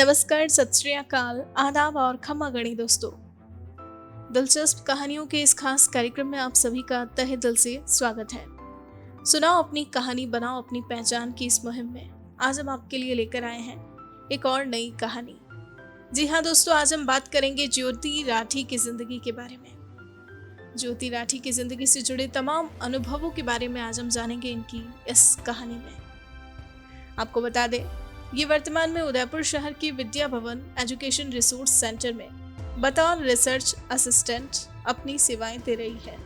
नमस्कार, सत श्री अकाल, आदाब और खमा गणी दोस्तों। दिलचस्प कहानियों के इस खास कार्यक्रम में आप सभी का तहे दिल से स्वागत है। सुनाओ अपनी कहानी, बनाओ अपनी पहचान की इस मुहिम में आज हम आपके लिए लेकर आए हैं एक और नई कहानी। जी हाँ दोस्तों, आज हम बात करेंगे ज्योति राठी की जिंदगी के बारे में। ज्योति राठी की जिंदगी से जुड़े तमाम अनुभवों के बारे में आज हम जानेंगे इनकी इस कहानी में। आपको बता दें, ये वर्तमान में उदयपुर शहर की Vidya Bhavan education resource centre में बतौर रिसर्च असिस्टेंट अपनी सेवाएं दे रही है।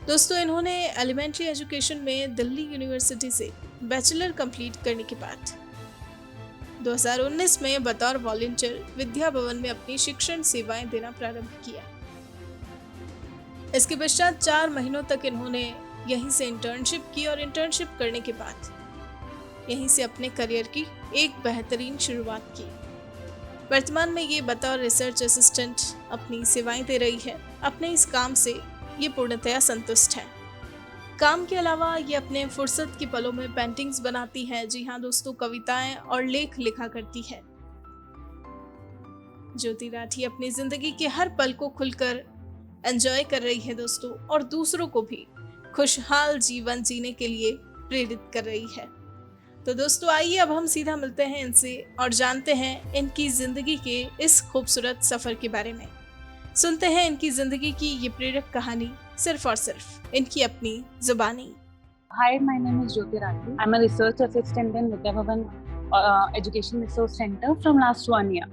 दोस्तों, इन्होंने एलिमेंट्री एजुकेशन में दिल्ली यूनिवर्सिटी से बैचलर कंप्लीट करने के बाद 2019 में बतौर वॉलंटियर विद्या भवन में अपनी शिक्षण सेवाएं देना प्रारंभ किया। इसके पश्चात 4 महीनों तक इन्होंने यहीं से इंटर्नशिप की और इंटर्नशिप करने के बाद यहीं से अपने करियर की एक बेहतरीन शुरुआत की। वर्तमान में ये बतौर रिसर्च असिस्टेंट अपनी सेवाएं दे रही है। अपने इस काम से ये पूर्णतया संतुष्ट है। काम के अलावा ये अपने फुर्सत के पलों में पेंटिंग्स बनाती है। जी हाँ दोस्तों, कविताएं और लेख लिखा करती है। ज्योति राठी अपनी जिंदगी के हर पल को खुलकर एंजॉय कर रही है दोस्तों, और दूसरों को भी खुशहाल जीवन जीने के लिए प्रेरित कर रही है। तो दोस्तों, आइए अब हम सीधा मिलते हैं इनसे और जानते हैं इनकी जिंदगी के इस खूबसूरत सफर के बारे में। सुनते हैं इनकी जिंदगी की ये प्रेरक कहानी सिर्फ और सिर्फ इनकी अपनी जुबानी। Hi, my name is Jyoti Rathi. I'm a research assistant in Vidya Bhawan Education Resource Center from last 1 year.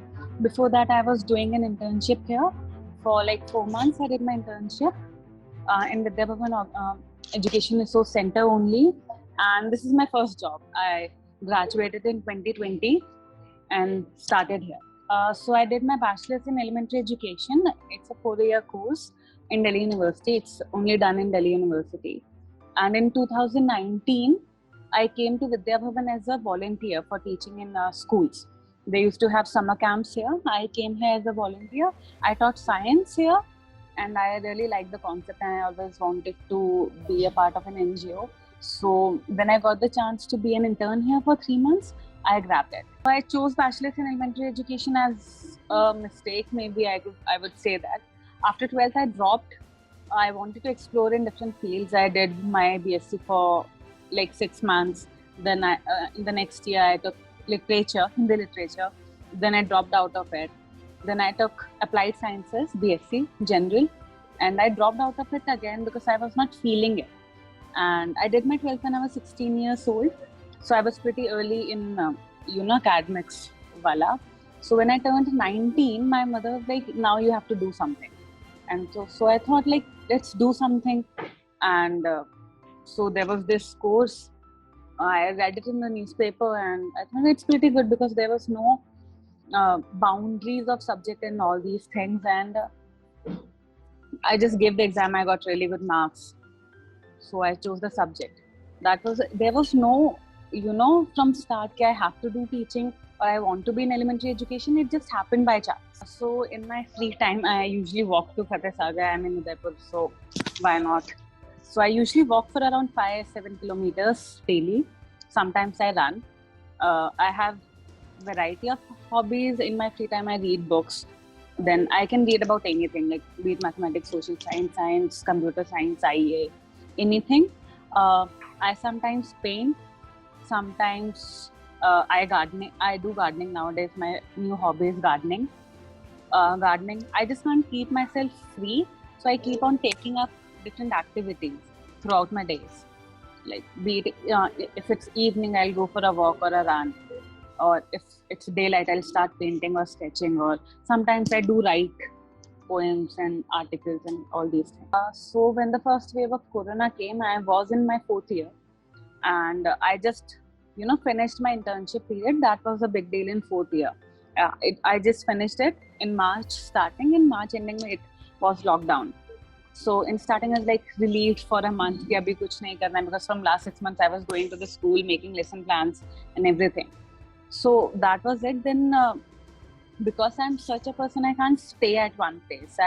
Before that, I was doing an internship here for like 4 months. I did my internship in Vidya Bhawan Education Resource Center only. And this is my first job. I graduated in 2020 and started here. So I did my bachelor's in elementary education. It's a 4-year course in Delhi University. It's only done in Delhi University. And in 2019, I came to Vidya Bhavan as a volunteer for teaching in schools. They used to have summer camps here. I came here as a volunteer. I taught science here, and I really liked the concept, and I always wanted to be a part of an NGO. So when I got the chance to be an intern here for 3 months, I grabbed it. I chose bachelor's in elementary education as a mistake, maybe I would say that. After 12th, I dropped. I wanted to explore in different fields. I did my BSc for like 6 months. Then in the next year, I took literature, Hindi literature. Then I dropped out of it. Then I took applied sciences, BSc, general. And I dropped out of it again because I was not feeling it. And I did my 12th when I was 16 years old. So I was pretty early in, academics. Wala. So when I turned 19, my mother was like, now you have to do something. And so I thought like, let's do something. And so there was this course. I read it in the newspaper and I thought it's pretty good because there was no boundaries of subject and all these things. And I just gave the exam. I got really good marks. So I chose the subject. There was no, from start I have to do teaching or I want to be in elementary education. It just happened by chance. So in my free time, I usually walk to Fateh Sagar. I'm in Udaipur, so why not? So I usually walk for around 5-7 kilometers daily. Sometimes I run. I have variety of hobbies. In my free time, I read books. Then I can read about anything, like read mathematics, social science, computer science, IEA. Anything. I sometimes paint. Sometimes I do gardening nowadays. My new hobby is gardening. I just can't keep myself free, so I keep on taking up different activities throughout my days. Like be it, if it's evening, I'll go for a walk or a run, or if it's daylight, I'll start painting or sketching, or sometimes I do write poems and articles and all these things. So when the first wave of Corona came, I was in my 4th year and I just, finished my internship period. That was a big deal in 4th year. I just finished it in March starting. In March ending, it was lockdown. So in starting, I was like relieved for a month कि अभी कुछ नहीं करना है, because from last 6 months I was going to the school, making lesson plans and everything. So that was it. Then because I'm such a person, I can't stay at one place.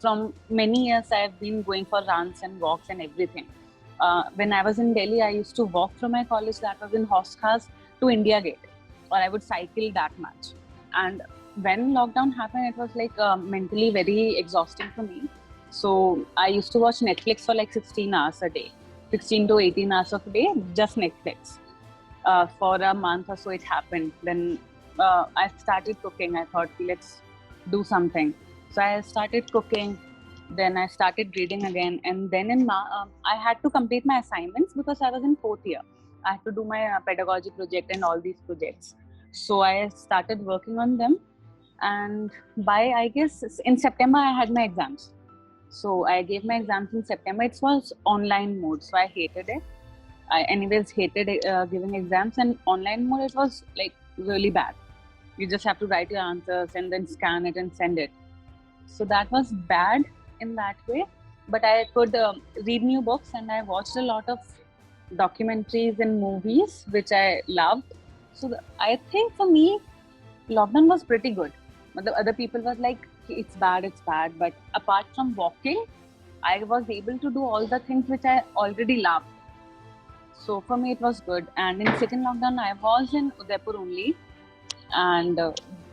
From many years, I've been going for runs and walks and everything. When I was in Delhi, I used to walk from my college, that was in Horse Cars, to India Gate. or I would cycle that much. And when lockdown happened, it was like mentally very exhausting for me. So I used to watch Netflix for like 16 hours a day, 16 to 18 hours of a day, just Netflix. For a month or so it happened. Then I started cooking. I thought, let's do something. So I started cooking. Then I started reading again. And then I had to complete my assignments because I was in fourth year. I had to do my pedagogy project and all these projects. So I started working on them. And by, I guess, in September, I had my exams. So I gave my exams in September. It was online mode. So I hated it. I anyways hated giving exams, and online mode it was like really bad. You just have to write your answers and then scan it and send it. So that was bad in that way. But I could read new books, and I watched a lot of documentaries and movies which I loved. So I think for me, lockdown was pretty good. But the other people were like, it's bad. But apart from walking, I was able to do all the things which I already loved. So for me, it was good. And in second lockdown, I was in Udaipur only, and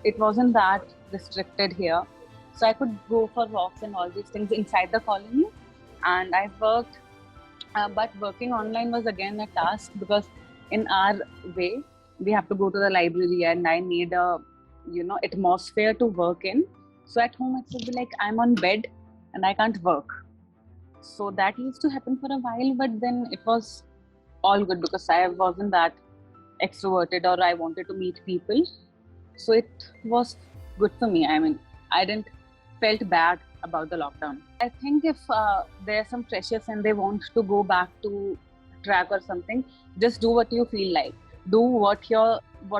it wasn't that restricted here. So I could go for walks and all these things inside the colony. And I worked, but working online was again a task because in our way, we have to go to the library, and I need a atmosphere to work in. So at home, it would be like I'm on bed and I can't work. So that used to happen for a while, but then it was all good because I wasn't that extroverted or I wanted to meet people. So it was good for me. I mean, I didn't felt bad about the lockdown. I think if there are some freshers and they want to go back to track or something, just do what you feel like. Do what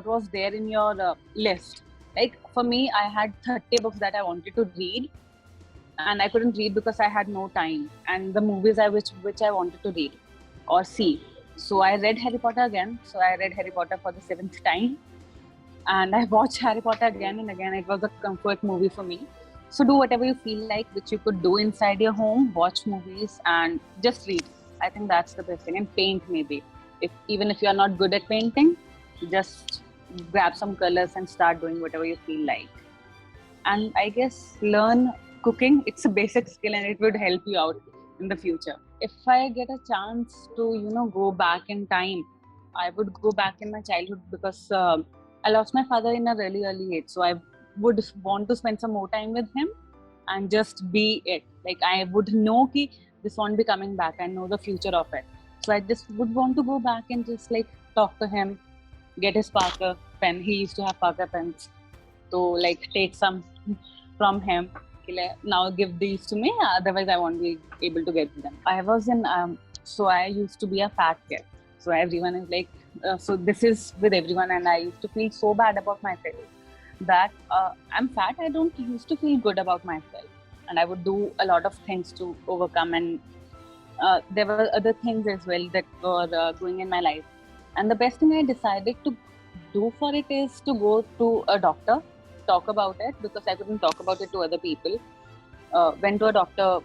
was there in your list. Like for me, I had 30 books that I wanted to read, and I couldn't read because I had no time. And the movies which I wanted to read or see. So I read Harry Potter again. So I read Harry Potter for the 7th time. And I watched Harry Potter again and again. It was a comfort movie for me. So do whatever you feel like, which you could do inside your home, watch movies and just read. I think that's the best thing. And paint maybe. Even if you're not good at painting, just grab some colors and start doing whatever you feel like. And I guess learn cooking. It's a basic skill and it would help you out in the future. If I get a chance to, go back in time, I would go back in my childhood because I lost my father in a really early age. So I would want to spend some more time with him and just be it. Like I would know that this won't be coming back. I know the future of it. So I just would want to go back and just like talk to him, get his Parker pen. He used to have Parker pens. So like take some from him. Now give these to me, otherwise I won't be able to get them. I was in, so I used to be a fat kid. So everyone is like, so this is with everyone, and I used to feel so bad about myself that I'm fat. I don't used to feel good about myself, and I would do a lot of things to overcome. And there were other things as well that were going in my life. And the best thing I decided to do for it is to go to a doctor, talk about it because I couldn't talk about it to other people. Went to a doctor,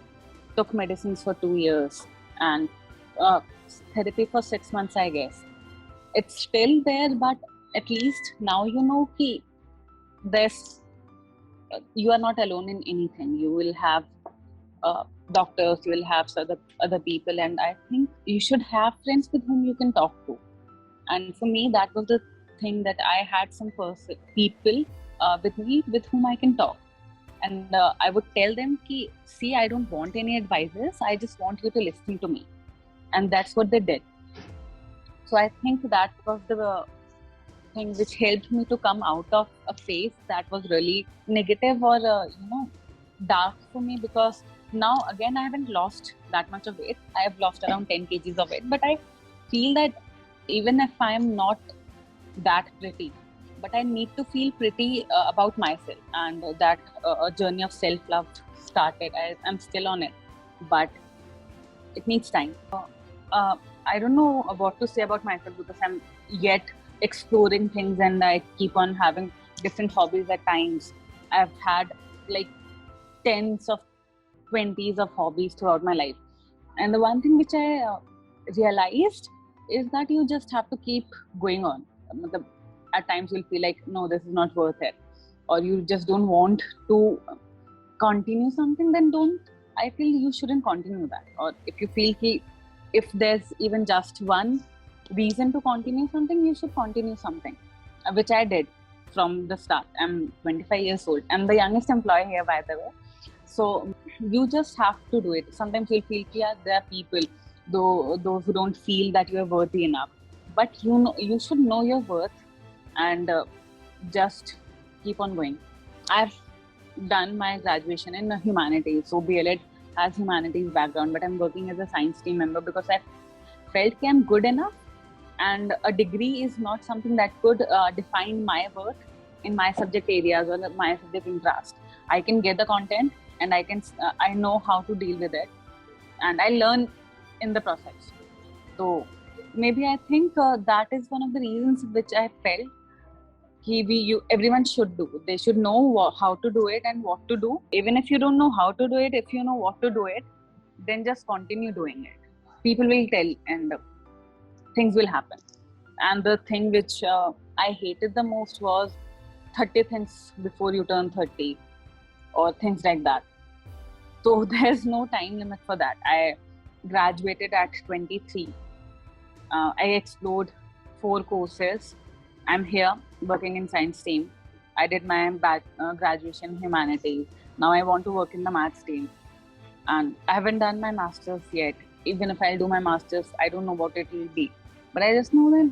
took medicines for 2 years, and therapy for 6 months, I guess. It's still there, but at least now you know that you are not alone in anything. You will have doctors, you will have other people, and I think you should have friends with whom you can talk to. And for me, that was the thing, that I had some people with me with whom I can talk. And I would tell them, see, I don't want any advices. I just want you to listen to me. And that's what they did. So I think that was the thing which helped me to come out of a phase that was really negative or, dark for me, because now again, I haven't lost that much of weight. I have lost around 10 kgs of weight, but I feel that even if I am not that pretty, but I need to feel pretty about myself, and that a journey of self-love started. I'm still on it, but it needs time. I don't know what to say about myself because I'm yet exploring things, and I keep on having different hobbies at times. I've had like 10s of 20s of hobbies throughout my life. And the one thing which I realized is that you just have to keep going on. at times you'll feel like, no, this is not worth it, or you just don't want to continue something, then I feel you shouldn't continue that. Or if you feel if there's even just one reason to continue something, you should continue something, which I did from the start. I'm 25 years old. I'm the youngest employee here, by the way. So you just have to do it. Sometimes you'll feel there are people, those who don't feel that you are worthy enough, but you should know your worth, and just keep on going. I've done my graduation in humanities, so BLED has humanities background, but I'm working as a science team member because I felt I'm good enough, and a degree is not something that could define my worth in my subject areas or my subject interest. I can get the content, and I know how to deal with it, and I learn in the process. So maybe I think that is one of the reasons which I felt everyone should do. They should know how to do it and what to do. Even if you don't know how to do it, if you know what to do it, then just continue doing it. People will tell, and things will happen. And the thing which I hated the most was 30 things before you turn 30, or things like that. So there's no time limit for that. I graduated at 23. I explored 4 courses. I'm here working in science team. I did my graduation humanities. Now I want to work in the maths team. And I haven't done my master's yet. Even if I'll do my master's, I don't know what it will be. But I just know that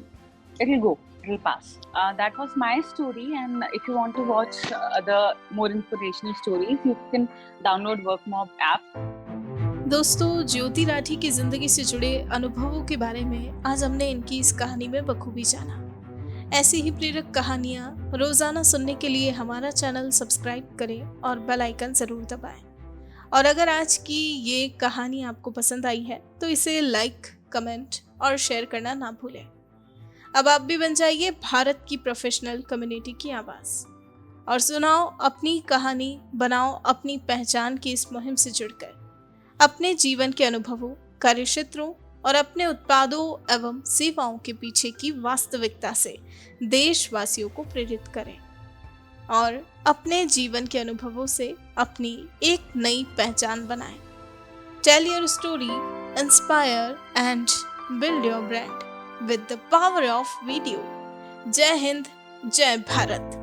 it'll go, it'll pass. That was my story. And if you want to watch other more inspirational stories, you can download WorkMob app. दोस्तों, ज्योति राठी की जिंदगी से जुड़े अनुभवों के बारे में आज हमने इनकी इस कहानी में बखूबी जाना। ऐसी ही प्रेरक कहानियाँ रोजाना सुनने के लिए हमारा चैनल सब्सक्राइब करें और बेल आइकन जरूर दबाएं। और अगर आज की ये कहानी आपको पसंद आई है तो इसे लाइक, कमेंट और शेयर करना ना भूलें। अब आप भी बन जाइए भारत की प्रोफेशनल कम्युनिटी की आवाज़ और सुनाओ अपनी कहानी, बनाओ अपनी पहचान की इस मुहिम से जुड़कर अपने जीवन के अनुभवों, कार्यक्षेत्रों और अपने उत्पादों एवं सेवाओं के पीछे की वास्तविकता से देशवासियों को प्रेरित करें और अपने जीवन के अनुभवों से अपनी एक नई पहचान बनाएं। Tell your story, inspire and build your brand with the power of video. जय हिंद, जय भारत।